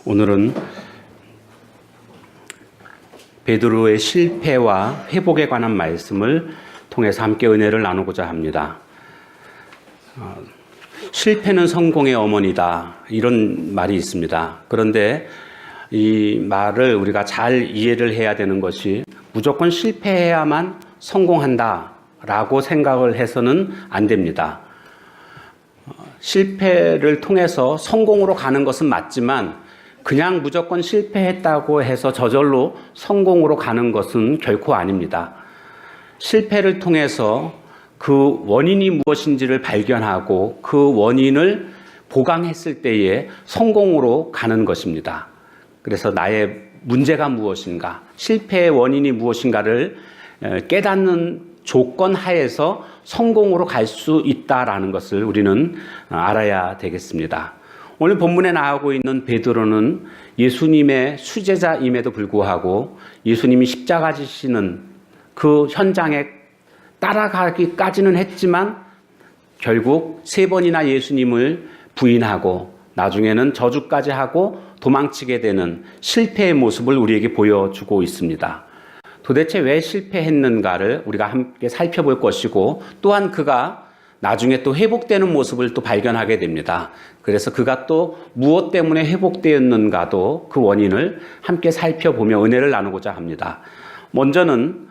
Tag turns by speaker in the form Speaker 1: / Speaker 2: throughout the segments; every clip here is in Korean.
Speaker 1: 오늘은 베드로의 실패와 회복에 관한 말씀을 통해서 함께 은혜를 나누고자 합니다. 실패는 성공의 어머니다, 이런 말이 있습니다. 그런데 이 말을 우리가 잘 이해를 해야 되는 것이 무조건 실패해야만 성공한다라고 생각을 해서는 안 됩니다. 실패를 통해서 성공으로 가는 것은 맞지만 그냥 무조건 실패했다고 해서 저절로 성공으로 가는 것은 결코 아닙니다. 실패를 통해서 그 원인이 무엇인지를 발견하고 그 원인을 보강했을 때에 성공으로 가는 것입니다. 그래서 나의 문제가 무엇인가, 실패의 원인이 무엇인가를 깨닫는 조건 하에서 성공으로 갈 수 있다라는 것을 우리는 알아야 되겠습니다. 오늘 본문에 나오고 있는 베드로는 예수님의 수제자임에도 불구하고 예수님이 십자가 지시는 그 현장에 따라가기까지는 했지만 결국 3번이나 예수님을 부인하고 나중에는 저주까지 하고 도망치게 되는 실패의 모습을 우리에게 보여주고 있습니다. 도대체 왜 실패했는가를 우리가 함께 살펴볼 것이고, 또한 그가 나중에 또 회복되는 모습을 또 발견하게 됩니다. 그래서 그가 또 무엇 때문에 회복되었는가도 그 원인을 함께 살펴보며 은혜를 나누고자 합니다. 먼저는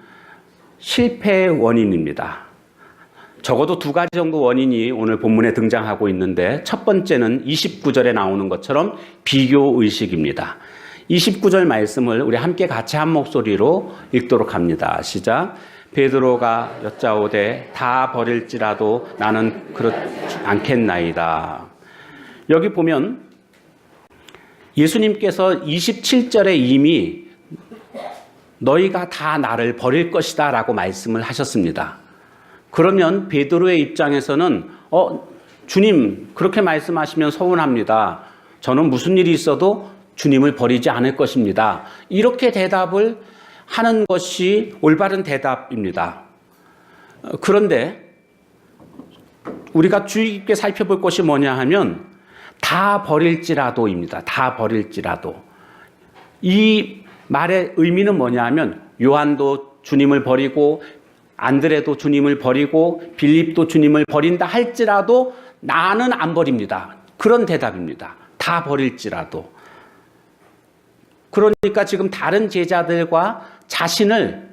Speaker 1: 실패의 원인입니다. 적어도 2가지 정도 원인이 오늘 본문에 등장하고 있는데, 첫 번째는 29절에 나오는 것처럼 비교의식입니다. 29절 말씀을 우리 함께 같이 한 목소리로 읽도록 합니다. 시작. 베드로가 여짜오되 다 버릴지라도 나는 그렇지 않겠나이다. 여기 보면 예수님께서 27절에 이미 너희가 다 나를 버릴 것이다 라고 말씀을 하셨습니다. 그러면 베드로의 입장에서는 주님 그렇게 말씀하시면 서운합니다. 저는 무슨 일이 있어도 주님을 버리지 않을 것입니다. 이렇게 대답을 하는 것이 올바른 대답입니다. 그런데 우리가 주의 깊게 살펴볼 것이 뭐냐 하면 다 버릴지라도입니다. 다 버릴지라도. 이 말의 의미는 뭐냐 하면 요한도 주님을 버리고 안드레도 주님을 버리고 빌립도 주님을 버린다 할지라도 나는 안 버립니다. 그런 대답입니다. 다 버릴지라도. 그러니까 지금 다른 제자들과 자신을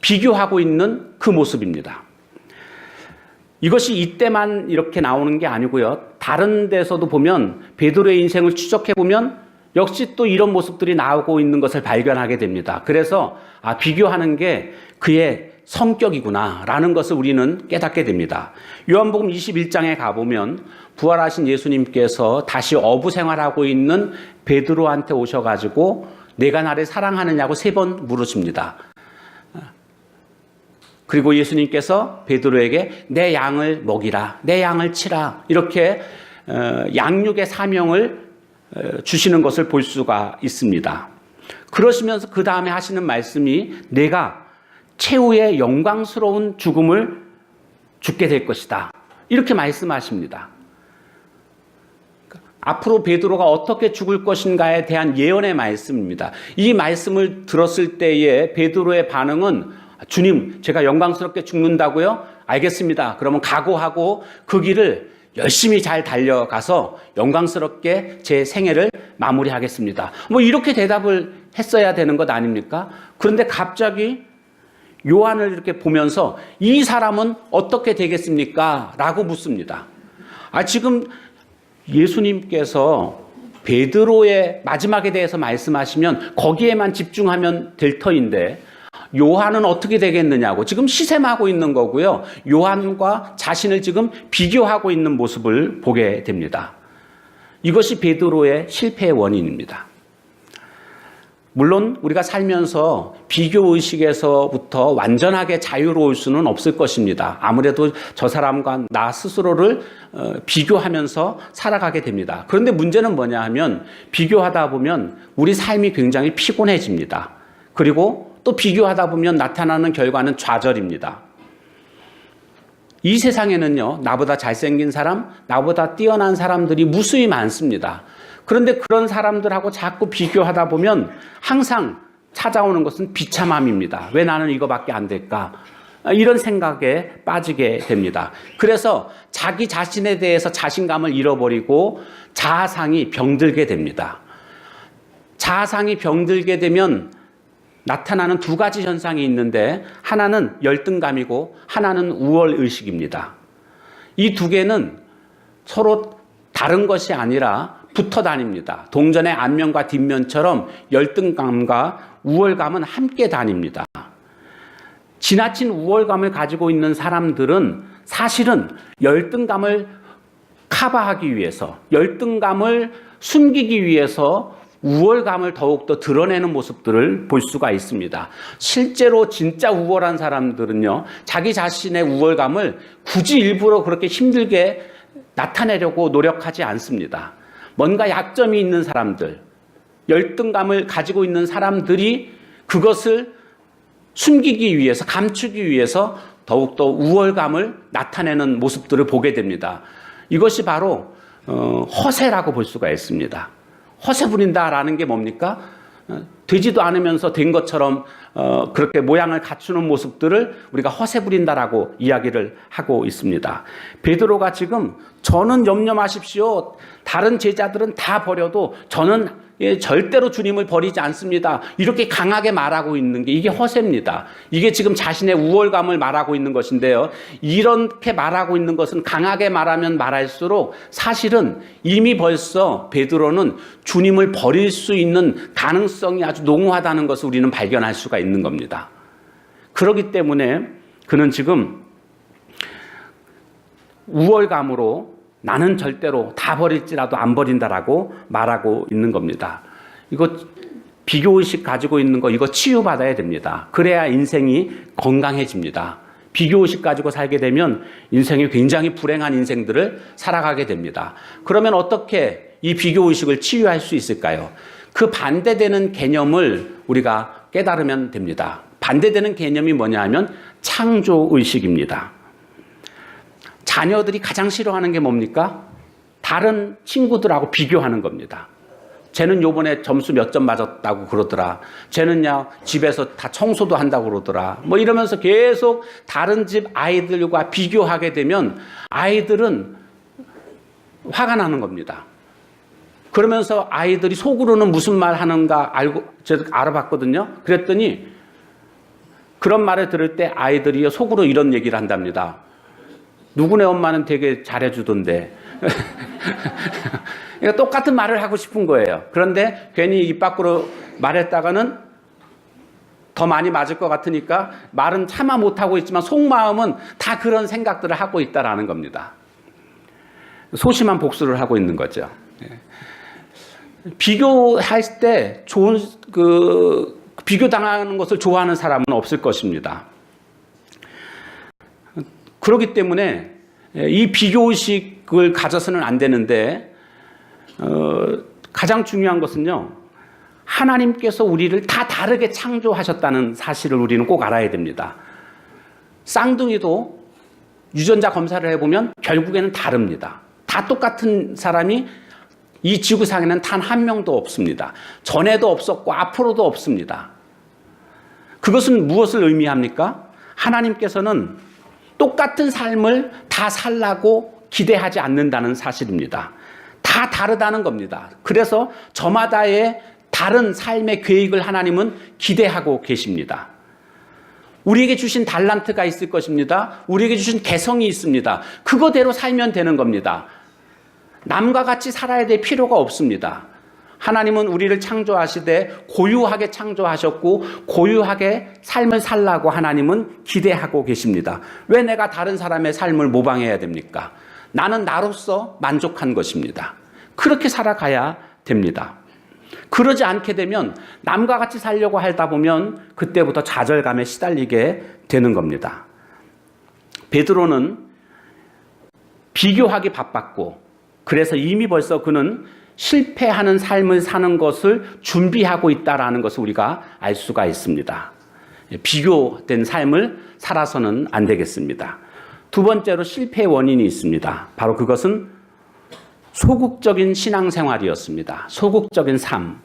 Speaker 1: 비교하고 있는 그 모습입니다. 이것이 이때만 이렇게 나오는 게 아니고요. 다른 데서도 보면 베드로의 인생을 추적해 보면 역시 또 이런 모습들이 나오고 있는 것을 발견하게 됩니다. 그래서 비교하는 게 그의 성격이구나라는 것을 우리는 깨닫게 됩니다. 요한복음 21장에 가보면 부활하신 예수님께서 다시 어부 생활하고 있는 베드로한테 오셔가지고 내가 나를 사랑하느냐고 3번 물으십니다. 그리고 예수님께서 베드로에게 내 양을 먹이라, 내 양을 치라, 이렇게 양육의 사명을 주시는 것을 볼 수가 있습니다. 그러시면서 그 다음에 하시는 말씀이 내가 최후의 영광스러운 죽음을 죽게 될 것이다, 이렇게 말씀하십니다. 앞으로 베드로가 어떻게 죽을 것인가에 대한 예언의 말씀입니다. 이 말씀을 들었을 때의 베드로의 반응은 주님, 제가 영광스럽게 죽는다고요? 알겠습니다. 그러면 각오하고 그 길을 열심히 잘 달려가서 영광스럽게 제 생애를 마무리하겠습니다. 이렇게 대답을 했어야 되는 것 아닙니까? 그런데 갑자기 요한을 이렇게 보면서 이 사람은 어떻게 되겠습니까? 라고 묻습니다. 지금 예수님께서 베드로의 마지막에 대해서 말씀하시면 거기에만 집중하면 될 터인데 요한은 어떻게 되겠느냐고 지금 시샘하고 있는 거고요. 요한과 자신을 지금 비교하고 있는 모습을 보게 됩니다. 이것이 베드로의 실패의 원인입니다. 물론 우리가 살면서 비교의식에서부터 완전하게 자유로울 수는 없을 것입니다. 아무래도 저 사람과 나 스스로를 비교하면서 살아가게 됩니다. 그런데 문제는 뭐냐 하면 비교하다 보면 우리 삶이 굉장히 피곤해집니다. 그리고 또 비교하다 보면 나타나는 결과는 좌절입니다. 이 세상에는요, 나보다 잘생긴 사람, 나보다 뛰어난 사람들이 무수히 많습니다. 그런데 그런 사람들하고 자꾸 비교하다 보면 항상 찾아오는 것은 비참함입니다. 왜 나는 이거밖에 안 될까? 이런 생각에 빠지게 됩니다. 그래서 자기 자신에 대해서 자신감을 잃어버리고 자아상이 병들게 됩니다. 자아상이 병들게 되면 나타나는 두 가지 현상이 있는데 하나는 열등감이고 하나는 우월의식입니다. 이 두 개는 서로 다른 것이 아니라 붙어 다닙니다. 동전의 앞면과 뒷면처럼 열등감과 우월감은 함께 다닙니다. 지나친 우월감을 가지고 있는 사람들은 사실은 열등감을 커버하기 위해서, 열등감을 숨기기 위해서 우월감을 더욱더 드러내는 모습들을 볼 수가 있습니다. 실제로 진짜 우월한 사람들은요, 자기 자신의 우월감을 굳이 일부러 그렇게 힘들게 나타내려고 노력하지 않습니다. 뭔가 약점이 있는 사람들, 열등감을 가지고 있는 사람들이 그것을 숨기기 위해서, 감추기 위해서 더욱더 우월감을 나타내는 모습들을 보게 됩니다. 이것이 바로 허세라고 볼 수가 있습니다. 허세 부린다라는 게 뭡니까? 되지도 않으면서 된 것처럼 그렇게 모양을 갖추는 모습들을 우리가 허세 부린다라고 이야기를 하고 있습니다. 베드로가 지금 저는 염려 마십시오. 다른 제자들은 다 버려도 저는 절대로 주님을 버리지 않습니다. 이렇게 강하게 말하고 있는 게 이게 허세입니다. 이게 지금 자신의 우월감을 말하고 있는 것인데요. 이렇게 말하고 있는 것은 강하게 말하면 말할수록 사실은 이미 벌써 베드로는 주님을 버릴 수 있는 가능성이 아주 농후하다는 것을 우리는 발견할 수가 있는 겁니다. 그렇기 때문에 그는 지금 우월감으로 나는 절대로 다 버릴지라도 안 버린다라고 말하고 있는 겁니다. 이거 비교의식 가지고 있는 거 이거 치유받아야 됩니다. 그래야 인생이 건강해집니다. 비교의식 가지고 살게 되면 인생이 굉장히 불행한 인생들을 살아가게 됩니다. 그러면 어떻게 이 비교의식을 치유할 수 있을까요? 그 반대되는 개념을 우리가 깨달으면 됩니다. 반대되는 개념이 뭐냐 하면 창조의식입니다. 자녀들이 가장 싫어하는 게 뭡니까? 다른 친구들하고 비교하는 겁니다. 쟤는 요번에 점수 몇 점 맞았다고 그러더라. 쟤는야 집에서 다 청소도 한다고 그러더라. 뭐 이러면서 계속 다른 집 아이들과 비교하게 되면 아이들은 화가 나는 겁니다. 그러면서 아이들이 속으로는 무슨 말 하는가 제가 알아봤거든요. 그랬더니 그런 말을 들을 때 아이들이 속으로 이런 얘기를 한답니다. 누구네 엄마는 되게 잘해주던데. 그러니까 똑같은 말을 하고 싶은 거예요. 그런데 괜히 입 밖으로 말했다가는 더 많이 맞을 것 같으니까 말은 차마 못하고 있지만 속마음은 다 그런 생각들을 하고 있다라는 겁니다. 소심한 복수를 하고 있는 거죠. 비교할 때 비교당하는 것을 좋아하는 사람은 없을 것입니다. 그렇기 때문에 이 비교의식을 가져서는 안 되는데 가장 중요한 것은요. 하나님께서 우리를 다 다르게 창조하셨다는 사실을 우리는 꼭 알아야 됩니다. 쌍둥이도 유전자 검사를 해보면 결국에는 다릅니다. 다 똑같은 사람이 이 지구상에는 단 한 명도 없습니다. 전에도 없었고 앞으로도 없습니다. 그것은 무엇을 의미합니까? 하나님께서는 똑같은 삶을 다 살라고 기대하지 않는다는 사실입니다. 다 다르다는 겁니다. 그래서 저마다의 다른 삶의 계획을 하나님은 기대하고 계십니다. 우리에게 주신 달란트가 있을 것입니다. 우리에게 주신 개성이 있습니다. 그거대로 살면 되는 겁니다. 남과 같이 살아야 될 필요가 없습니다. 하나님은 우리를 창조하시되 고유하게 창조하셨고 고유하게 삶을 살라고 하나님은 기대하고 계십니다. 왜 내가 다른 사람의 삶을 모방해야 됩니까? 나는 나로서 만족한 것입니다. 그렇게 살아가야 됩니다. 그러지 않게 되면 남과 같이 살려고 하다 보면 그때부터 좌절감에 시달리게 되는 겁니다. 베드로는 비교하기 바빴고 그래서 이미 벌써 그는 실패하는 삶을 사는 것을 준비하고 있다는 것을 우리가 알 수가 있습니다. 비교된 삶을 살아서는 안 되겠습니다. 두 번째로 실패의 원인이 있습니다. 바로 그것은 소극적인 신앙생활이었습니다. 소극적인 삶.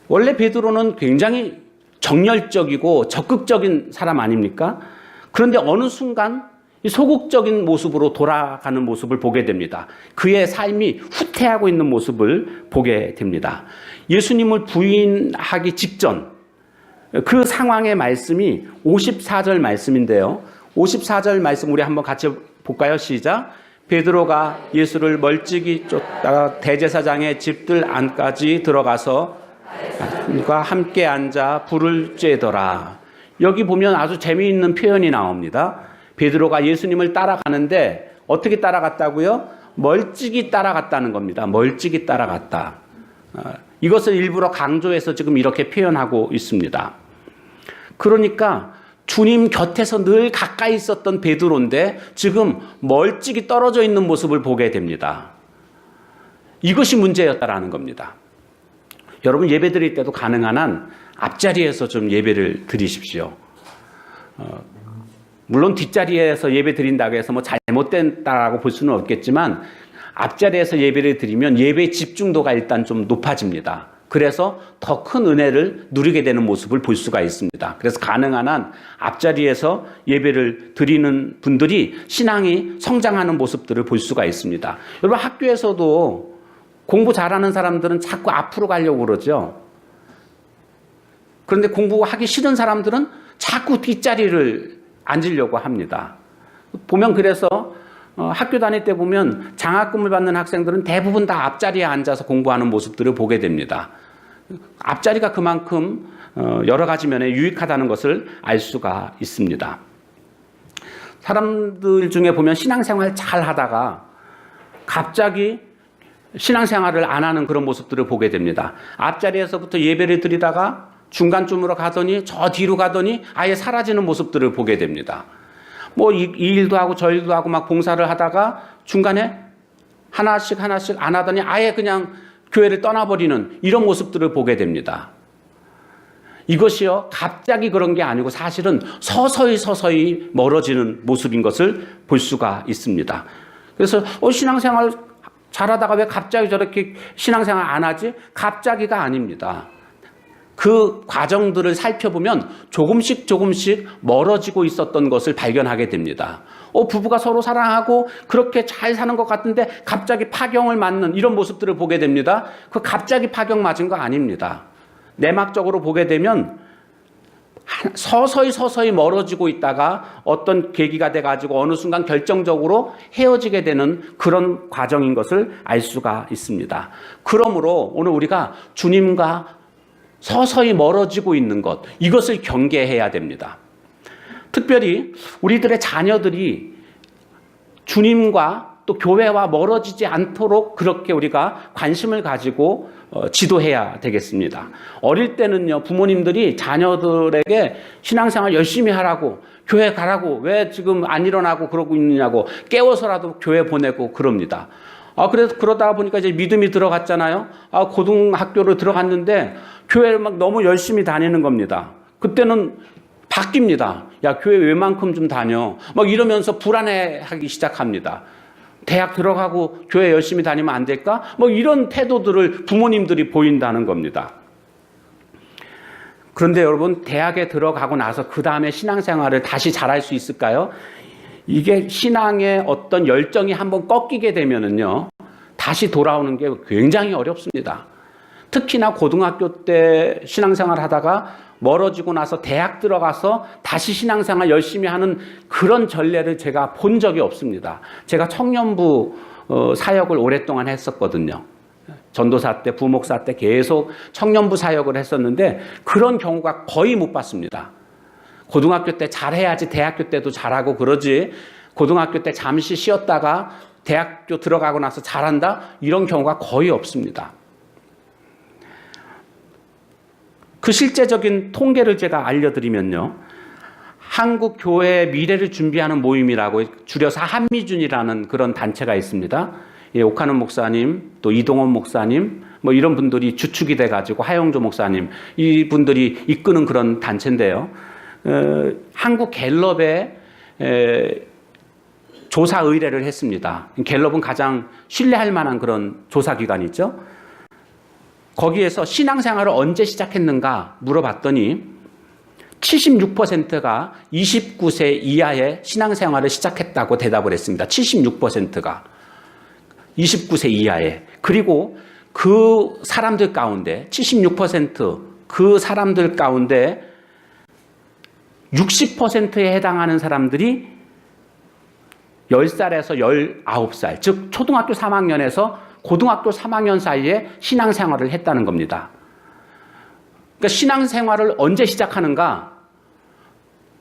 Speaker 1: 원래 베드로는 굉장히 정열적이고 적극적인 사람 아닙니까? 그런데 어느 순간 이 소극적인 모습으로 돌아가는 모습을 보게 됩니다. 그의 삶이 후퇴하고 있는 모습을 보게 됩니다. 예수님을 부인하기 직전 그 상황의 말씀이 54절 말씀인데요. 54절 말씀 우리 한번 같이 볼까요? 시작. 베드로가 예수를 멀찍이 쫓다가 대제사장의 집들 안까지 들어가서 과 함께 앉아 불을 쬐더라. 여기 보면 아주 재미있는 표현이 나옵니다. 베드로가 예수님을 따라가는데 어떻게 따라갔다고요? 멀찍이 따라갔다는 겁니다. 멀찍이 따라갔다. 이것을 일부러 강조해서 지금 이렇게 표현하고 있습니다. 그러니까 주님 곁에서 늘 가까이 있었던 베드로인데 지금 멀찍이 떨어져 있는 모습을 보게 됩니다. 이것이 문제였다라는 겁니다. 여러분 예배 드릴 때도 가능한 한 앞자리에서 좀 예배를 드리십시오. 물론 뒷자리에서 예배 드린다고 해서 뭐 잘못된다라고 볼 수는 없겠지만 앞자리에서 예배를 드리면 예배의 집중도가 일단 좀 높아집니다. 그래서 더 큰 은혜를 누리게 되는 모습을 볼 수가 있습니다. 그래서 가능한 한 앞자리에서 예배를 드리는 분들이 신앙이 성장하는 모습들을 볼 수가 있습니다. 여러분 학교에서도 공부 잘하는 사람들은 자꾸 앞으로 가려고 그러죠. 그런데 공부하기 싫은 사람들은 자꾸 뒷자리를 앉으려고 합니다. 보면 그래서 학교 다닐 때 보면 장학금을 받는 학생들은 대부분 다 앞자리에 앉아서 공부하는 모습들을 보게 됩니다. 앞자리가 그만큼 여러 가지 면에 유익하다는 것을 알 수가 있습니다. 사람들 중에 보면 신앙생활 잘 하다가 갑자기 신앙생활을 안 하는 그런 모습들을 보게 됩니다. 앞자리에서부터 예배를 드리다가 중간쯤으로 가더니 저 뒤로 가더니 아예 사라지는 모습들을 보게 됩니다. 뭐 이 일도 하고 저 일도 하고 막 봉사를 하다가 중간에 하나씩 안 하더니 아예 그냥 교회를 떠나버리는 이런 모습들을 보게 됩니다. 이것이요 갑자기 그런 게 아니고 사실은 서서히 멀어지는 모습인 것을 볼 수가 있습니다. 그래서 신앙생활 잘하다가 왜 갑자기 저렇게 신앙생활 안 하지? 갑자기가 아닙니다. 그 과정들을 살펴보면 조금씩 멀어지고 있었던 것을 발견하게 됩니다. 부부가 서로 사랑하고 그렇게 잘 사는 것 같은데 갑자기 파경을 맞는 이런 모습들을 보게 됩니다. 그 갑자기 파경 맞은 거 아닙니다. 내막적으로 보게 되면 서서히 멀어지고 있다가 어떤 계기가 돼가지고 어느 순간 결정적으로 헤어지게 되는 그런 과정인 것을 알 수가 있습니다. 그러므로 오늘 우리가 주님과 서서히 멀어지고 있는 것, 이것을 경계해야 됩니다. 특별히 우리들의 자녀들이 주님과 또 교회와 멀어지지 않도록 그렇게 우리가 관심을 가지고 지도해야 되겠습니다. 어릴 때는요, 부모님들이 자녀들에게 신앙생활 열심히 하라고, 교회 가라고, 왜 지금 안 일어나고 그러고 있느냐고 깨워서라도 교회 보내고 그럽니다. 그래서 그러다 보니까 이제 믿음이 들어갔잖아요. 고등학교로 들어갔는데 교회를 막 너무 열심히 다니는 겁니다. 그때는 바뀝니다. 야, 교회 웬만큼 좀 다녀. 막 이러면서 불안해하기 시작합니다. 대학 들어가고 교회 열심히 다니면 안 될까? 뭐 이런 태도들을 부모님들이 보인다는 겁니다. 그런데 여러분, 대학에 들어가고 나서 그 다음에 신앙생활을 다시 잘할 수 있을까요? 이게 신앙의 어떤 열정이 한번 꺾이게 되면은요, 다시 돌아오는 게 굉장히 어렵습니다. 특히나 고등학교 때 신앙생활 하다가 멀어지고 나서 대학 들어가서 다시 신앙생활 열심히 하는 그런 전례를 제가 본 적이 없습니다. 제가 청년부 사역을 오랫동안 했었거든요. 전도사 때, 부목사 때 계속 청년부 사역을 했었는데 그런 경우가 거의 못 봤습니다. 고등학교 때 잘해야지 대학교 때도 잘하고 그러지, 고등학교 때 잠시 쉬었다가 대학교 들어가고 나서 잘한다? 이런 경우가 거의 없습니다. 그 실제적인 통계를 제가 알려드리면요, 한국 교회의 미래를 준비하는 모임이라고 줄여서 한미준이라는 그런 단체가 있습니다. 옥하는 목사님, 또 이동원 목사님, 뭐 이런 분들이 주축이 돼가지고 하영조 목사님, 이분들이 이끄는 그런 단체인데요. 한국 갤럽의 조사 의뢰를 했습니다. 갤럽은 가장 신뢰할 만한 그런 조사 기관이죠. 거기에서 신앙생활을 언제 시작했는가 물어봤더니 76%가 29세 이하의 신앙생활을 시작했다고 대답을 했습니다. 76%가 29세 이하에. 그리고 그 사람들 가운데 76%그 사람들 가운데 60%에 해당하는 사람들이 10살에서 19살, 즉 초등학교 3학년에서 고등학교 3학년 사이에 신앙생활을 했다는 겁니다. 그러니까 신앙생활을 언제 시작하는가?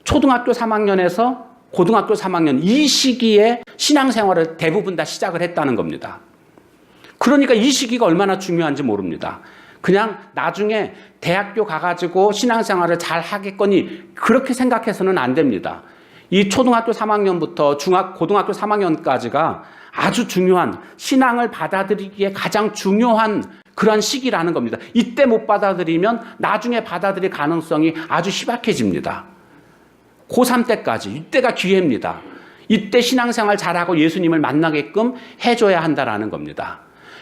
Speaker 1: 초등학교 3학년에서 고등학교 3학년 이 시기에 신앙생활을 대부분 다 시작을 했다는 겁니다. 그러니까 이 시기가 얼마나 중요한지 모릅니다. 그냥 나중에 대학교 가가지고 신앙생활을 잘 하겠거니 그렇게 생각해서는 안 됩니다. 이 초등학교 3학년부터 고등학교 3학년까지가 아주 중요한 신앙을 받아들이기에 가장 중요한 그런 시기라는 겁니다. 이때 못 받아들이면 나중에 받아들일 가능성이 아주 희박해집니다. 고3 때까지 이때가 기회입니다. 이때 신앙생활 잘하고 예수님을 만나게끔 해줘야 한다라는 겁니다.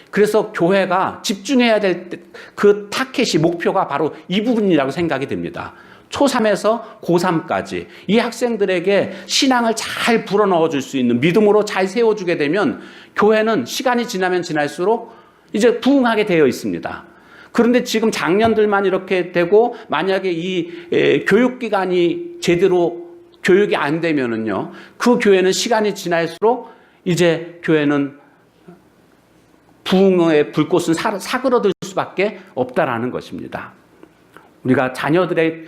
Speaker 1: 그래서 교회가 집중해야 될 그 타켓이 목표가 바로 이 부분이라고 생각이 됩니다. 초3에서 고3까지 이 학생들에게 신앙을 잘 불어넣어 줄 수 있는 믿음으로 잘 세워주게 되면 교회는 시간이 지나면 지날수록 이제 부흥하게 되어 있습니다. 그런데 지금 장년들만 이렇게 되고 만약에 이 교육기관이 제대로 교육이 안 되면은요, 그 교회는 시간이 지날수록 이제 교회는 부흥의 불꽃은 사그러들 수밖에 없다라는 것입니다. 우리가 자녀들의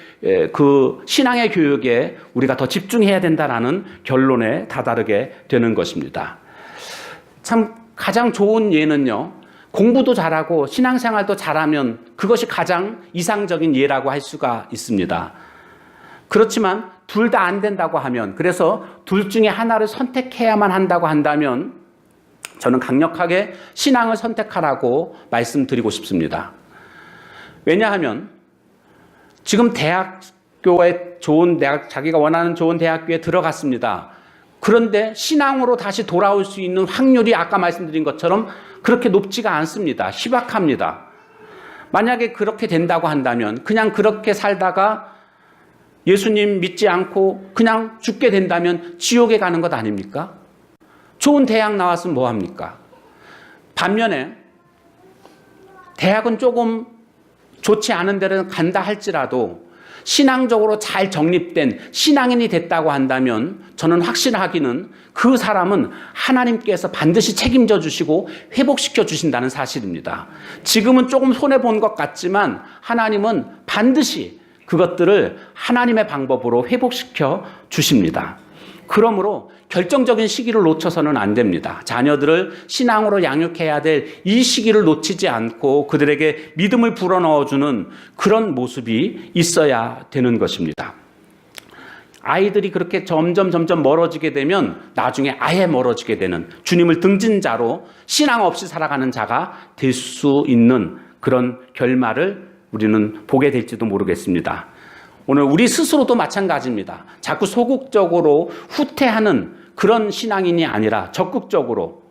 Speaker 1: 그 신앙의 교육에 우리가 더 집중해야 된다라는 결론에 다다르게 되는 것입니다. 참 가장 좋은 예는요, 공부도 잘하고 신앙생활도 잘하면 그것이 가장 이상적인 예라고 할 수가 있습니다. 그렇지만 둘 다 안 된다고 하면, 그래서 둘 중에 하나를 선택해야만 한다고 한다면 저는 강력하게 신앙을 선택하라고 말씀드리고 싶습니다. 왜냐하면 지금 대학교에 좋은 대학, 자기가 원하는 좋은 대학교에 들어갔습니다. 그런데 신앙으로 다시 돌아올 수 있는 확률이 아까 말씀드린 것처럼 그렇게 높지가 않습니다. 희박합니다. 만약에 그렇게 된다고 한다면 그냥 그렇게 살다가 예수님 믿지 않고 그냥 죽게 된다면 지옥에 가는 것 아닙니까? 좋은 대학 나왔으면 뭐합니까? 반면에 대학은 조금 좋지 않은 데를 간다 할지라도 신앙적으로 잘 정립된 신앙인이 됐다고 한다면 저는 확신하기는 그 사람은 하나님께서 반드시 책임져 주시고 회복시켜 주신다는 사실입니다. 지금은 조금 손해본 것 같지만 하나님은 반드시 그것들을 하나님의 방법으로 회복시켜 주십니다. 그러므로 결정적인 시기를 놓쳐서는 안 됩니다. 자녀들을 신앙으로 양육해야 될 이 시기를 놓치지 않고 그들에게 믿음을 불어넣어주는 그런 모습이 있어야 되는 것입니다. 아이들이 그렇게 점점 멀어지게 되면 나중에 아예 멀어지게 되는, 주님을 등진 자로 신앙 없이 살아가는 자가 될 수 있는 그런 결말을 우리는 보게 될지도 모르겠습니다. 오늘 우리 스스로도 마찬가지입니다. 자꾸 소극적으로 후퇴하는 그런 신앙인이 아니라 적극적으로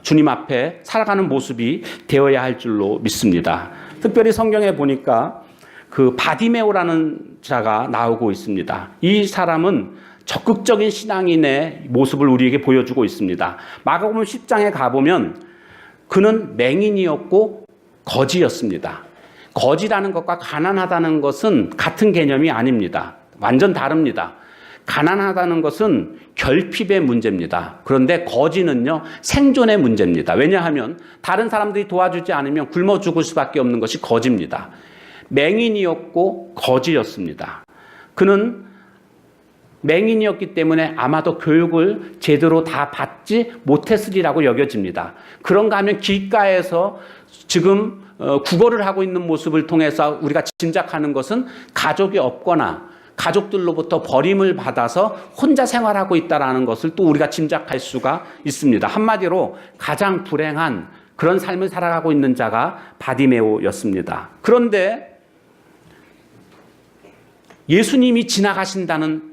Speaker 1: 주님 앞에 살아가는 모습이 되어야 할 줄로 믿습니다. 특별히 성경에 보니까 그 바디메오라는 자가 나오고 있습니다. 이 사람은 적극적인 신앙인의 모습을 우리에게 보여주고 있습니다. 마가복음 10장에 가보면 그는 맹인이었고 거지였습니다. 거지라는 것과 가난하다는 것은 같은 개념이 아닙니다. 완전 다릅니다. 가난하다는 것은 결핍의 문제입니다. 그런데 거지는요, 생존의 문제입니다. 왜냐하면 다른 사람들이 도와주지 않으면 굶어 죽을 수밖에 없는 것이 거지입니다. 맹인이었고 거지였습니다. 그는 맹인이었기 때문에 아마도 교육을 제대로 다 받지 못했으리라고 여겨집니다. 그런가 하면 길가에서 지금 구걸을 하고 있는 모습을 통해서 우리가 짐작하는 것은 가족이 없거나 가족들로부터 버림을 받아서 혼자 생활하고 있다는 것을 또 우리가 짐작할 수가 있습니다. 한마디로 가장 불행한 그런 삶을 살아가고 있는 자가 바디메오였습니다. 그런데 예수님이 지나가신다는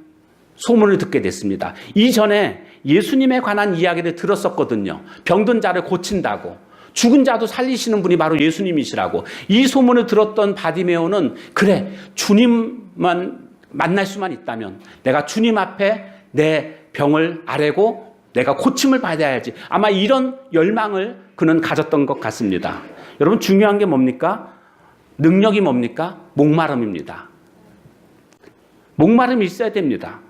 Speaker 1: 소문을 듣게 됐습니다. 이전에 예수님에 관한 이야기를 들었었거든요. 병든 자를 고친다고, 죽은 자도 살리시는 분이 바로 예수님이시라고. 이 소문을 들었던 바디메오는 그래, 주님만 만날 수만 있다면 내가 주님 앞에 내 병을 아뢰고 내가 고침을 받아야지. 아마 이런 열망을 그는 가졌던 것 같습니다. 여러분, 중요한 게 뭡니까? 능력이 뭡니까? 목마름입니다. 목마름이 있어야 됩니다.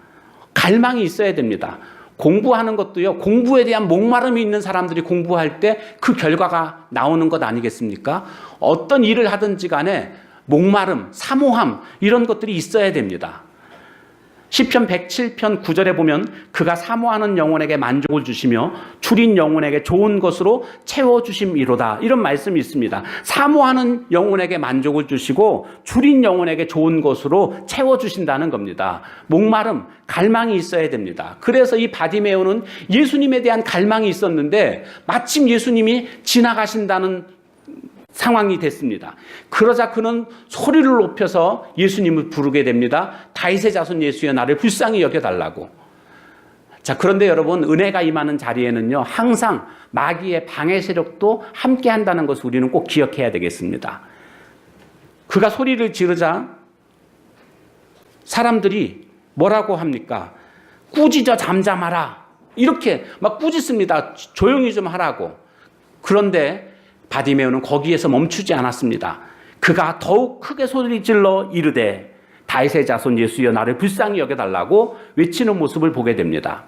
Speaker 1: 갈망이 있어야 됩니다. 공부하는 것도요, 공부에 대한 목마름이 있는 사람들이 공부할 때 그 결과가 나오는 것 아니겠습니까? 어떤 일을 하든지 간에 목마름, 사모함, 이런 것들이 있어야 됩니다. 시편 107편 9절에 보면 그가 사모하는 영혼에게 만족을 주시며 줄인 영혼에게 좋은 것으로 채워주심이로다, 이런 말씀이 있습니다. 사모하는 영혼에게 만족을 주시고 줄인 영혼에게 좋은 것으로 채워주신다는 겁니다. 목마름, 갈망이 있어야 됩니다. 그래서 이 바디메오는 예수님에 대한 갈망이 있었는데 마침 예수님이 지나가신다는 상황이 됐습니다. 그러자 그는 소리를 높여서 예수님을 부르게 됩니다. 다윗의 자손 예수여, 나를 불쌍히 여겨달라고. 자, 그런데 여러분, 은혜가 임하는 자리에는요, 항상 마귀의 방해 세력도 함께 한다는 것을 우리는 꼭 기억해야 되겠습니다. 그가 소리를 지르자 사람들이 뭐라고 합니까? 꾸짖어 잠잠하라, 이렇게 막 꾸짖습니다. 조용히 좀 하라고. 그런데 바디메오는 거기에서 멈추지 않았습니다. 그가 더욱 크게 소리 질러 이르되 다윗의 자손 예수여, 나를 불쌍히 여겨달라고 외치는 모습을 보게 됩니다.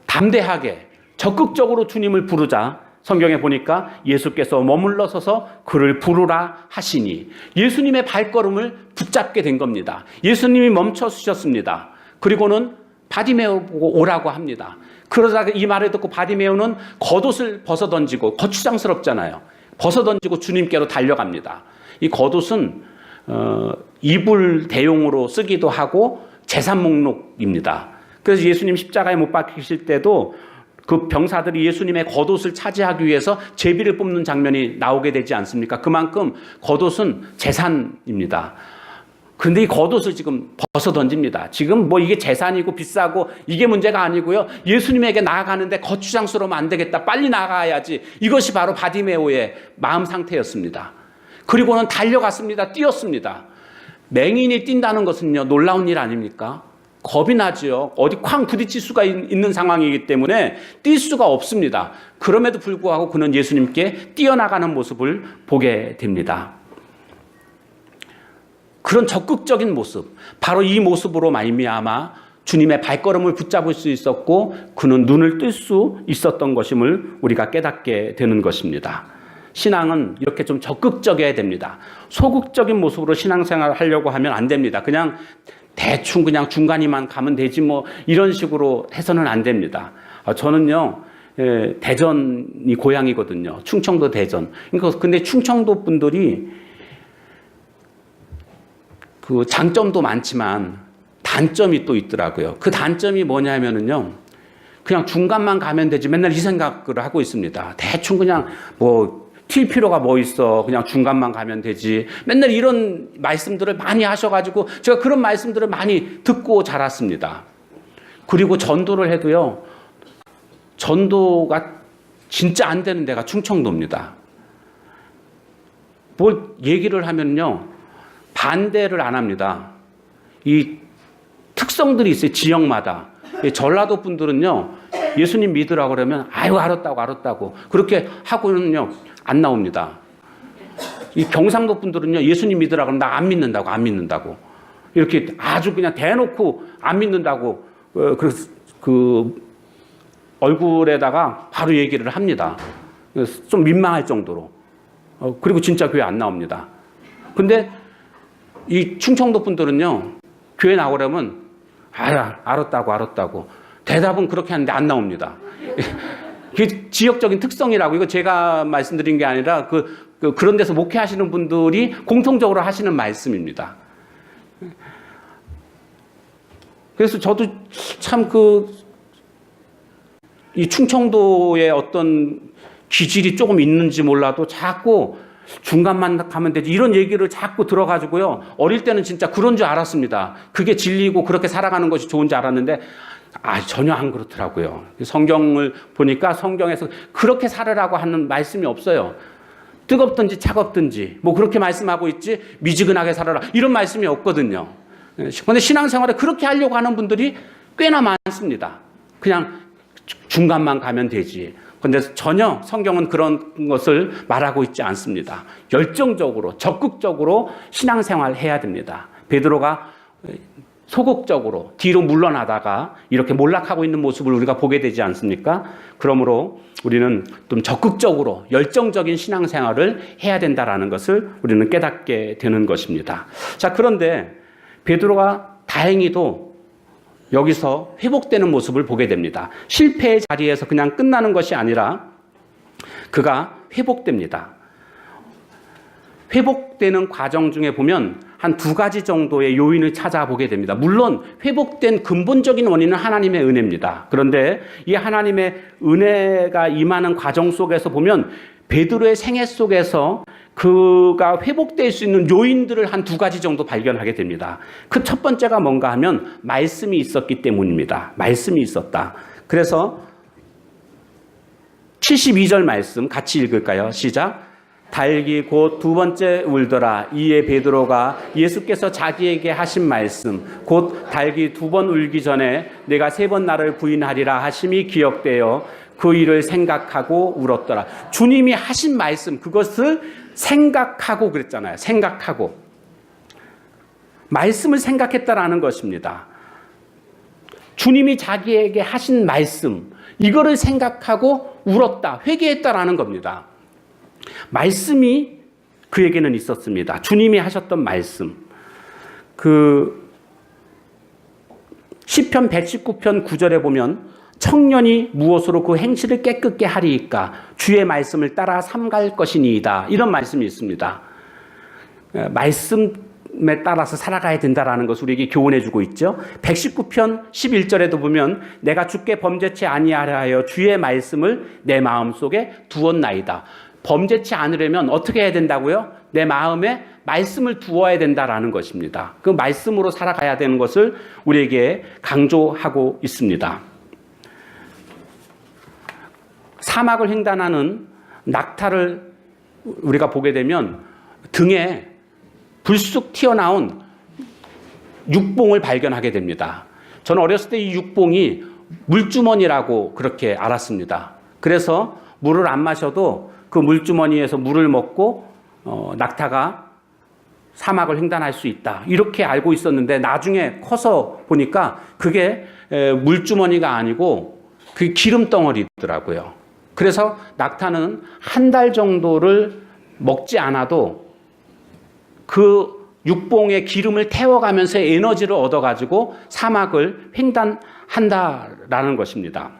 Speaker 1: 담대하게 적극적으로 주님을 부르자 성경에 보니까 예수께서 머물러 서서 그를 부르라 하시니 예수님의 발걸음을 붙잡게 된 겁니다. 예수님이 멈춰 서셨습니다. 그리고는 바디메오 보고 오라고 합니다. 그러자 이 말을 듣고 바디메오는 겉옷을 벗어던지고, 거추장스럽잖아요. 벗어던지고 주님께로 달려갑니다. 이 겉옷은 이불 대용으로 쓰기도 하고 재산 목록입니다. 그래서 예수님 십자가에 못 박히실 때도 그 병사들이 예수님의 겉옷을 차지하기 위해서 제비를 뽑는 장면이 나오게 되지 않습니까? 그만큼 겉옷은 재산입니다. 근데 이 겉옷을 지금 벗어 던집니다. 지금 뭐 이게 재산이고 비싸고 이게 문제가 아니고요, 예수님에게 나아가는데 거추장스러우면 안 되겠다, 빨리 나가야지, 이것이 바로 바디메오의 마음 상태였습니다. 그리고는 달려갔습니다. 뛰었습니다. 맹인이 뛴다는 것은요, 놀라운 일 아닙니까? 겁이 나죠. 어디 쾅 부딪힐 수가 있는 상황이기 때문에 뛸 수가 없습니다. 그럼에도 불구하고 그는 예수님께 뛰어나가는 모습을 보게 됩니다. 그런 적극적인 모습, 바로 이 모습으로 말미암아 주님의 발걸음을 붙잡을 수 있었고 그는 눈을 뜰 수 있었던 것임을 우리가 깨닫게 되는 것입니다. 신앙은 이렇게 좀 적극적이어야 됩니다. 소극적인 모습으로 신앙생활을 하려고 하면 안 됩니다. 그냥 대충 그냥 중간이만 가면 되지 뭐 이런 식으로 해서는 안 됩니다. 저는요, 대전이 고향이거든요. 충청도 대전. 그러니까 근데 충청도 분들이 그 장점도 많지만 단점이 또 있더라고요. 그 단점이 뭐냐면은요, 그냥 중간만 가면 되지 맨날 이 생각을 하고 있습니다. 대충 그냥 뭐 튈 필요가 뭐 있어, 그냥 중간만 가면 되지, 맨날 이런 말씀들을 많이 하셔가지고 제가 그런 말씀들을 많이 듣고 자랐습니다. 그리고 전도를 해도요, 전도가 진짜 안 되는 데가 충청도입니다. 뭘 얘기를 하면요, 반대를 안 합니다. 이 특성들이 있어요, 지역마다. 전라도 분들은요, 예수님 믿으라고 그러면 아유 알았다고 그렇게 하고는요 안 나옵니다. 이 경상도 분들은요, 예수님 믿으라고 그러면 나 안 믿는다고 이렇게 아주 그냥 대놓고 안 믿는다고 그 얼굴에다가 바로 얘기를 합니다. 좀 민망할 정도로. 그리고 진짜 교회 안 나옵니다. 근데 이 충청도 분들은요, 교회 나오려면 알았다고 대답은 그렇게 하는데 안 나옵니다. 그 지역적인 특성이라고, 이거 제가 말씀드린 게 아니라 그런 데서 목회하시는 분들이 공통적으로 하시는 말씀입니다. 그래서 저도 참 이 충청도의 어떤 기질이 조금 있는지 몰라도 자꾸 중간만 가면 되지 이런 얘기를 자꾸 들어가지고요, 어릴 때는 진짜 그런 줄 알았습니다. 그게 진리고 그렇게 살아가는 것이 좋은 줄 알았는데 전혀 안 그렇더라고요. 성경을 보니까 성경에서 그렇게 살으라고 하는 말씀이 없어요. 뜨겁든지 차갑든지 뭐 그렇게 말씀하고 있지 미지근하게 살아라 이런 말씀이 없거든요. 그런데 신앙생활에 그렇게 하려고 하는 분들이 꽤나 많습니다. 그냥 중간만 가면 되지. 그런데 전혀 성경은 그런 것을 말하고 있지 않습니다. 열정적으로 적극적으로 신앙생활 해야 됩니다. 베드로가 소극적으로 뒤로 물러나다가 이렇게 몰락하고 있는 모습을 우리가 보게 되지 않습니까? 그러므로 우리는 좀 적극적으로 열정적인 신앙생활을 해야 된다라는 것을 우리는 깨닫게 되는 것입니다. 자, 그런데 베드로가 다행히도 여기서 회복되는 모습을 보게 됩니다. 실패의 자리에서 그냥 끝나는 것이 아니라 그가 회복됩니다. 회복되는 과정 중에 보면 한 2가지 정도의 요인을 찾아보게 됩니다. 물론 회복된 근본적인 원인은 하나님의 은혜입니다. 그런데 이 하나님의 은혜가 임하는 과정 속에서 보면 베드로의 생애 속에서 그가 회복될 수 있는 요인들을 한 2가지 정도 발견하게 됩니다. 그 첫 번째가 뭔가 하면 말씀이 있었기 때문입니다. 말씀이 있었다. 그래서 72절 말씀 같이 읽을까요? 시작. 달기 곧 2번째 울더라. 이에 베드로가 예수께서 자기에게 하신 말씀 곧 달기 2번 울기 전에 내가 3번 나를 부인하리라 하심이 기억되어 그 일을 생각하고 울었더라. 주님이 하신 말씀 그것을 생각하고 그랬잖아요. 생각하고 말씀을 생각했다라는 것입니다. 주님이 자기에게 하신 말씀 이거를 생각하고 울었다. 회개했다라는 겁니다. 말씀이 그에게는 있었습니다. 주님이 하셨던 말씀. 시편 119편 9절에 보면 청년이 무엇으로 그 행실을 깨끗게 하리이까 주의 말씀을 따라 삼갈 것이니이다. 이런 말씀이 있습니다. 말씀에 따라서 살아가야 된다라는 것을 우리에게 교훈해 주고 있죠. 119편 11절에도 보면 내가 주께 범죄치 아니하려 하여 주의 말씀을 내 마음속에 두었나이다. 범죄치 않으려면 어떻게 해야 된다고요? 내 마음에 말씀을 두어야 된다라는 것입니다. 그 말씀으로 살아가야 되는 것을 우리에게 강조하고 있습니다. 사막을 횡단하는 낙타를 우리가 보게 되면 등에 불쑥 튀어나온 육봉을 발견하게 됩니다. 저는 어렸을 때 이 육봉이 물주머니라고 그렇게 알았습니다. 그래서 물을 안 마셔도 그 물주머니에서 물을 먹고 낙타가 사막을 횡단할 수 있다. 이렇게 알고 있었는데 나중에 커서 보니까 그게 물주머니가 아니고 그 기름덩어리더라고요. 그래서 낙타는 1달 정도를 먹지 않아도 그 육봉에 기름을 태워가면서 에너지를 얻어가지고 사막을 횡단한다라는 것입니다.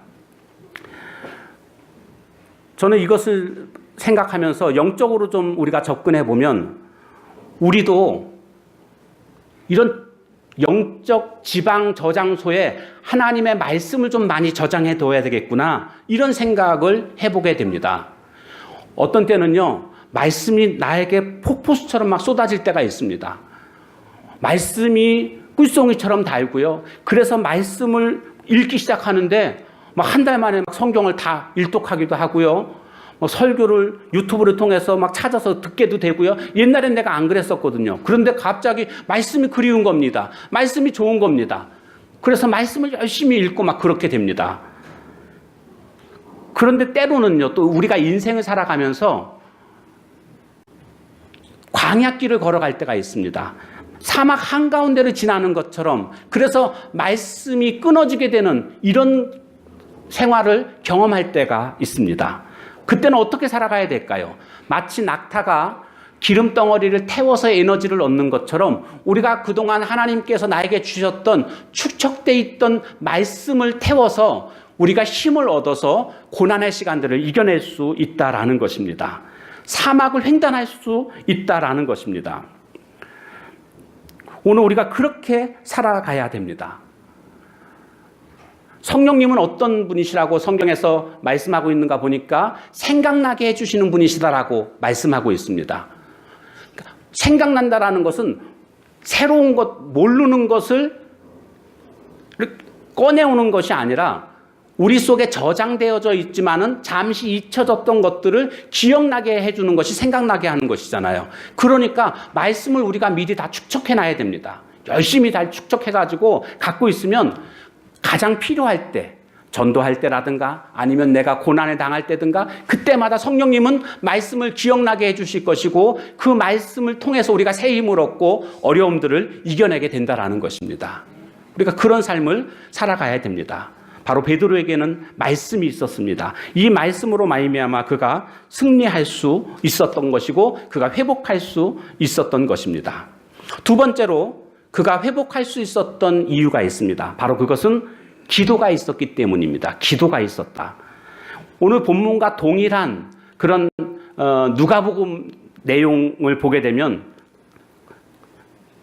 Speaker 1: 저는 이것을 생각하면서 영적으로 좀 우리가 접근해 보면 우리도 이런 영적 지방 저장소에 하나님의 말씀을 좀 많이 저장해 둬야 되겠구나 이런 생각을 해보게 됩니다. 어떤 때는요 말씀이 나에게 폭포수처럼 막 쏟아질 때가 있습니다. 말씀이 꿀송이처럼 달고요. 그래서 말씀을 읽기 시작하는데 막 1달 만에 막 성경을 다 일독하기도 하고요. 설교를 유튜브를 통해서 막 찾아서 듣게도 되고요. 옛날엔 내가 안 그랬었거든요. 그런데 갑자기 말씀이 그리운 겁니다. 말씀이 좋은 겁니다. 그래서 말씀을 열심히 읽고 막 그렇게 됩니다. 그런데 때로는요, 또 우리가 인생을 살아가면서 광야길을 걸어갈 때가 있습니다. 사막 한가운데를 지나는 것처럼 그래서 말씀이 끊어지게 되는 이런 생활을 경험할 때가 있습니다. 그때는 어떻게 살아가야 될까요? 마치 낙타가 기름덩어리를 태워서 에너지를 얻는 것처럼 우리가 그동안 하나님께서 나에게 주셨던 축적되어 있던 말씀을 태워서 우리가 힘을 얻어서 고난의 시간들을 이겨낼 수 있다라는 것입니다. 사막을 횡단할 수 있다라는 것입니다. 오늘 우리가 그렇게 살아가야 됩니다. 성령님은 어떤 분이시라고 성경에서 말씀하고 있는가 보니까 생각나게 해주시는 분이시다라고 말씀하고 있습니다. 생각난다라는 것은 새로운 것, 모르는 것을 꺼내오는 것이 아니라 우리 속에 저장되어져 있지만은 잠시 잊혀졌던 것들을 기억나게 해주는 것이 생각나게 하는 것이잖아요. 그러니까 말씀을 우리가 미리 다 축적해놔야 됩니다. 열심히 잘 축적해가지고 갖고 있으면 가장 필요할 때, 전도할 때라든가 아니면 내가 고난에 당할 때든가 그때마다 성령님은 말씀을 기억나게 해주실 것이고 그 말씀을 통해서 우리가 새 힘을 얻고 어려움들을 이겨내게 된다라는 것입니다. 우리가 그런 삶을 살아가야 됩니다. 바로 베드로에게는 말씀이 있었습니다. 이 말씀으로 말미암아 그가 승리할 수 있었던 것이고 그가 회복할 수 있었던 것입니다. 두 번째로 그가 회복할 수 있었던 이유가 있습니다. 바로 그것은 기도가 있었기 때문입니다. 기도가 있었다. 오늘 본문과 동일한 그런 누가복음 내용을 보게 되면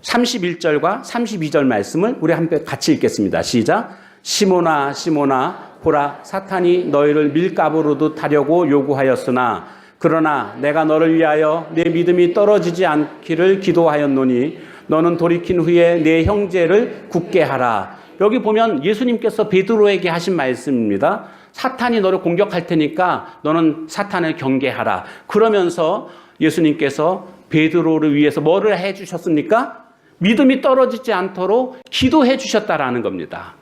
Speaker 1: 31절과 32절 말씀을 우리 함께 같이 읽겠습니다. 시작. 시몬아 시몬아 보라 사탄이 너희를 밀가부르듯 하려고 요구하였으나 그러나 내가 너를 위하여 내 믿음이 떨어지지 않기를 기도하였노니 너는 돌이킨 후에 내 형제를 굳게 하라. 여기 보면 예수님께서 베드로에게 하신 말씀입니다. 사탄이 너를 공격할 테니까 너는 사탄을 경계하라. 그러면서 예수님께서 베드로를 위해서 뭐를 해주셨습니까? 믿음이 떨어지지 않도록 기도해 주셨다라는 겁니다.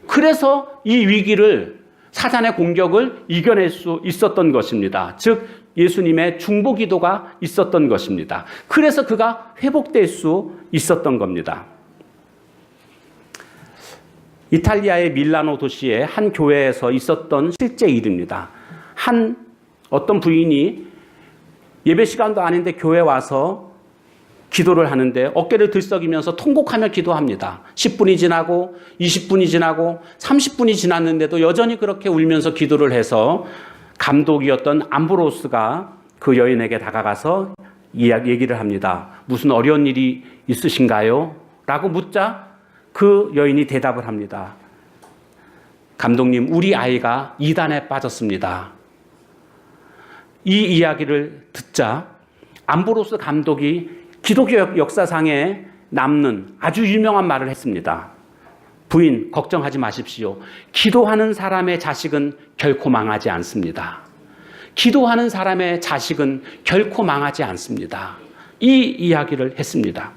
Speaker 1: 그래서 이 위기를 사탄의 공격을 이겨낼 수 있었던 것입니다. 즉 예수님의 중보 기도가 있었던 것입니다. 그래서 그가 회복될 수 있었던 겁니다. 이탈리아의 밀라노 도시의 한 교회에서 있었던 실제 일입니다. 어떤 부인이 예배 시간도 아닌데 교회에 와서 기도를 하는데 어깨를 들썩이면서 통곡하며 기도합니다. 10분이 지나고 20분이 지나고 30분이 지났는데도 여전히 그렇게 울면서 기도를 해서 감독이었던 암브로스가 그 여인에게 다가가서 얘기를 합니다. 무슨 어려운 일이 있으신가요? 라고 묻자 그 여인이 대답을 합니다. 감독님, 우리 아이가 이단에 빠졌습니다. 이 이야기를 듣자 암브로스 감독이 기독교 역사상에 남는 아주 유명한 말을 했습니다. 부인, 걱정하지 마십시오. 기도하는 사람의 자식은 결코 망하지 않습니다. 기도하는 사람의 자식은 결코 망하지 않습니다. 이 이야기를 했습니다.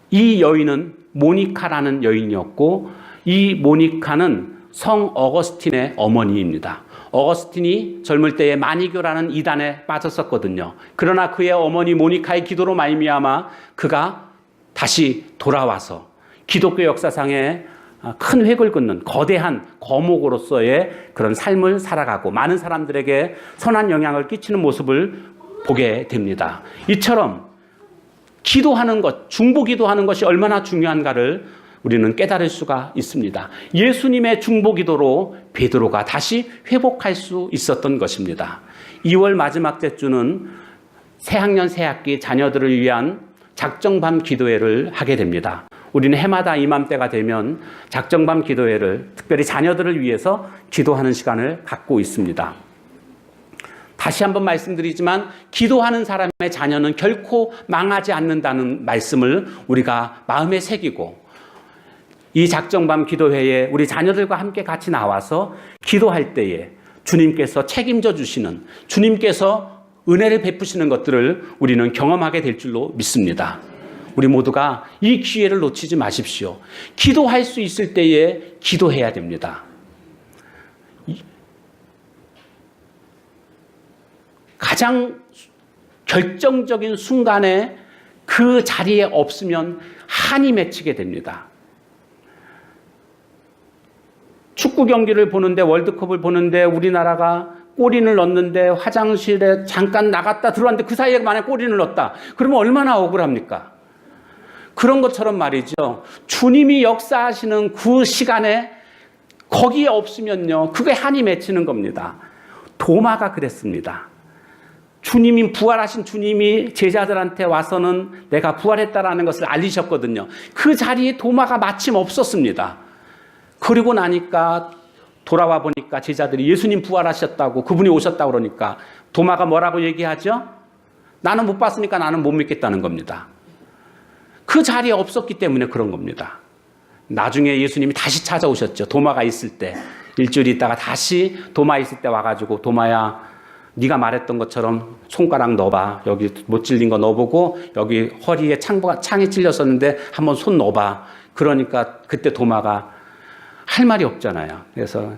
Speaker 1: 이 여인은 모니카라는 여인이었고 이 모니카는 성 어거스틴의 어머니입니다. 어거스틴이 젊을 때에 마니교라는 이단에 빠졌었거든요. 그러나 그의 어머니 모니카의 기도로 말미암아 그가 다시 돌아와서 기독교 역사상에 큰 획을 긋는 거대한 거목으로서의 그런 삶을 살아가고 많은 사람들에게 선한 영향을 끼치는 모습을 보게 됩니다. 이처럼 기도하는 것, 중보 기도하는 것이 얼마나 중요한가를 우리는 깨달을 수가 있습니다. 예수님의 중보 기도로 베드로가 다시 회복할 수 있었던 것입니다. 2월 마지막 주는 새학년 새학기 자녀들을 위한 작정밤 기도회를 하게 됩니다. 우리는 해마다 이맘때가 되면 작정밤 기도회를 특별히 자녀들을 위해서 기도하는 시간을 갖고 있습니다. 다시 한번 말씀드리지만 기도하는 사람의 자녀는 결코 망하지 않는다는 말씀을 우리가 마음에 새기고 이 작정밤 기도회에 우리 자녀들과 함께 같이 나와서 기도할 때에 주님께서 책임져 주시는, 주님께서 은혜를 베푸시는 것들을 우리는 경험하게 될 줄로 믿습니다. 우리 모두가 이 기회를 놓치지 마십시오. 기도할 수 있을 때에 기도해야 됩니다. 가장 결정적인 순간에 그 자리에 없으면 한이 맺히게 됩니다. 축구 경기를 보는데, 월드컵을 보는데 우리나라가 골인을 넣었는데 화장실에 잠깐 나갔다 들어왔는데 그 사이에 만약에 골인을 넣었다. 그러면 얼마나 억울합니까? 그런 것처럼 말이죠. 주님이 역사하시는 그 시간에 거기에 없으면요, 그게 한이 맺히는 겁니다. 도마가 그랬습니다. 주님이, 부활하신 주님이 제자들한테 와서는 내가 부활했다라는 것을 알리셨거든요. 그 자리에 도마가 마침 없었습니다. 그리고 나니까 돌아와 보니까 제자들이 예수님 부활하셨다고, 그분이 오셨다고 그러니까 도마가 뭐라고 얘기하죠? 나는 못 봤으니까 나는 못 믿겠다는 겁니다. 그 자리에 없었기 때문에 그런 겁니다. 나중에 예수님이 다시 찾아오셨죠. 도마가 있을 때. 일주일 있다가 다시 도마 있을 때 와가지고 도마야 네가 말했던 것처럼 손가락 넣어봐. 여기 못 찔린 거 넣어보고 여기 허리에 창이 찔렸었는데 한번 손 넣어봐. 그러니까 그때 도마가 할 말이 없잖아요. 그래서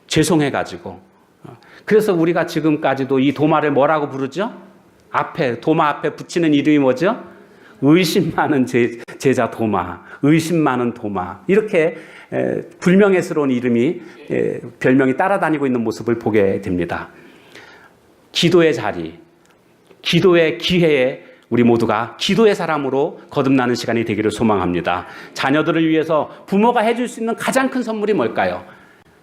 Speaker 1: 죄송해가지고. 그래서 우리가 지금까지도 이 도마를 뭐라고 부르죠? 도마 앞에 붙이는 이름이 뭐죠? 의심 많은 제자 도마, 의심 많은 도마. 이렇게 불명예스러운 이름이, 별명이 따라다니고 있는 모습을 보게 됩니다. 기도의 자리, 기도의 기회에 우리 모두가 기도의 사람으로 거듭나는 시간이 되기를 소망합니다. 자녀들을 위해서 부모가 해줄 수 있는 가장 큰 선물이 뭘까요?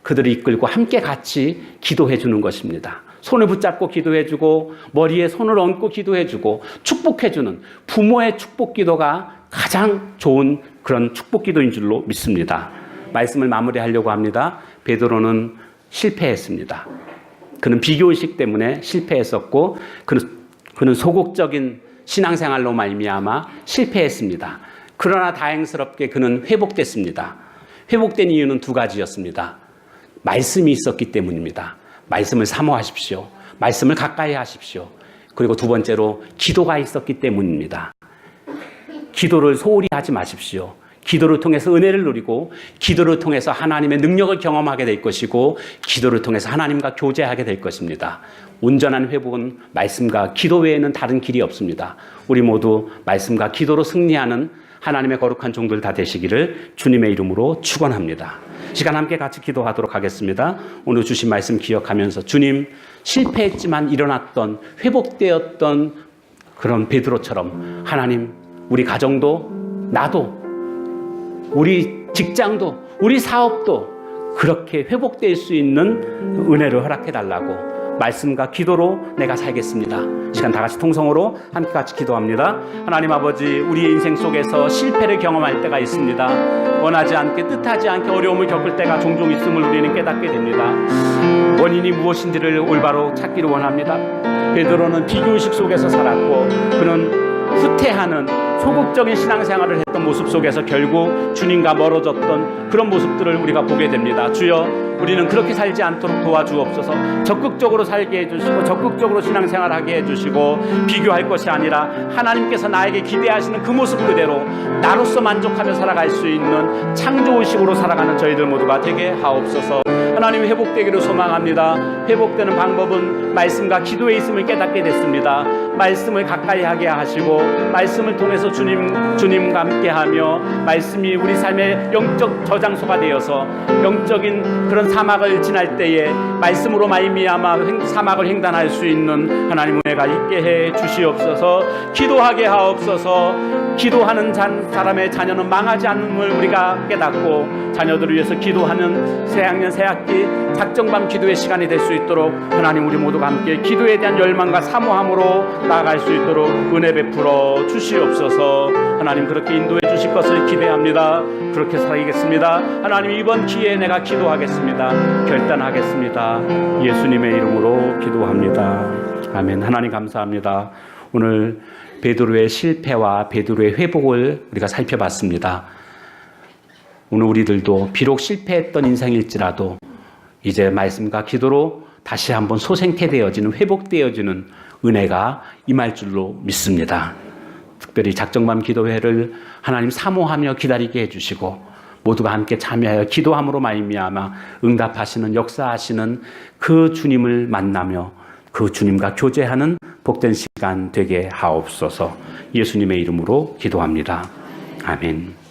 Speaker 1: 그들을 이끌고 함께 같이 기도해 주는 것입니다. 손을 붙잡고 기도해 주고 머리에 손을 얹고 기도해 주고 축복해 주는 부모의 축복 기도가 가장 좋은 그런 축복 기도인 줄로 믿습니다. 말씀을 마무리하려고 합니다. 베드로는 실패했습니다. 그는 비교의식 때문에 실패했었고 그는 소극적인 신앙생활로 말미암아 실패했습니다. 그러나 다행스럽게 그는 회복됐습니다. 회복된 이유는 두 가지였습니다. 말씀이 있었기 때문입니다. 말씀을 사모하십시오. 말씀을 가까이 하십시오. 그리고 두 번째로 기도가 있었기 때문입니다. 기도를 소홀히 하지 마십시오. 기도를 통해서 은혜를 누리고 기도를 통해서 하나님의 능력을 경험하게 될 것이고 기도를 통해서 하나님과 교제하게 될 것입니다. 온전한 회복은 말씀과 기도 외에는 다른 길이 없습니다. 우리 모두 말씀과 기도로 승리하는 하나님의 거룩한 종들 다 되시기를 주님의 이름으로 축원합니다. 시간 함께 같이 기도하도록 하겠습니다. 오늘 주신 말씀 기억하면서 주님, 실패했지만 일어났던 회복되었던 그런 베드로처럼 하나님, 우리 가정도 나도 우리 직장도 우리 사업도 그렇게 회복될 수 있는 은혜를 허락해달라고 말씀과 기도로 내가 살겠습니다. 이 시간 다 같이 통성으로 함께 같이 기도합니다. 하나님 아버지, 우리의 인생 속에서 실패를 경험할 때가 있습니다. 원하지 않게 뜻하지 않게 어려움을 겪을 때가 종종 있음을 우리는 깨닫게 됩니다. 원인이 무엇인지를 올바로 찾기를 원합니다. 베드로는 비교의식 속에서 살았고 그는 후퇴하는 소극적인 신앙생활을 했던 모습 속에서 결국 주님과 멀어졌던 그런 모습들을 우리가 보게 됩니다. 주여, 우리는 그렇게 살지 않도록 도와주옵소서. 적극적으로 살게 해주시고 적극적으로 신앙생활하게 해주시고 비교할 것이 아니라 하나님께서 나에게 기대하시는 그 모습 그대로 나로서 만족하며 살아갈 수 있는 창조의식으로 살아가는 저희들 모두가 되게 하옵소서. 하나님, 회복되기를 소망합니다. 회복되는 방법은 말씀과 기도에 있음을 깨닫게 됐습니다. 말씀을 가까이 하게 하시고 말씀을 통해서 주님과 함께하며 말씀이 우리 삶의 영적 저장소가 되어서 영적인 그런 사막을 지날 때에 말씀으로 말미암아 사막을 횡단할 수 있는 하나님 은혜가 있게 해 주시옵소서. 기도하게 하옵소서. 기도하는 사람의 자녀는 망하지 않음을 우리가 깨닫고 자녀들을 위해서 기도하는 새학년 새학기 작정밤 기도의 시간이 될 수 있도록 하나님, 우리 모두가 함께 기도에 대한 열망과 사모함으로 나아갈 수 있도록 은혜 베풀어 주시옵소서. 하나님, 그렇게 인도해 주실 것을 기대합니다. 그렇게 살아가겠습니다. 하나님, 이번 기회에 내가 기도하겠습니다. 결단하겠습니다. 예수님의 이름으로 기도합니다. 아멘. 하나님 감사합니다. 오늘 베드로의 실패와 베드로의 회복을 우리가 살펴봤습니다. 오늘 우리들도 비록 실패했던 인생일지라도 이제 말씀과 기도로 다시 한번 소생케되어지는, 회복되어지는 은혜가 임할 줄로 믿습니다. 특별히 작정밤 기도회를 하나님 사모하며 기다리게 해주시고 모두가 함께 참여하여 기도함으로 말미암아 응답하시는, 역사하시는 그 주님을 만나며 그 주님과 교제하는 복된 시간 되게 하옵소서. 예수님의 이름으로 기도합니다. 아멘.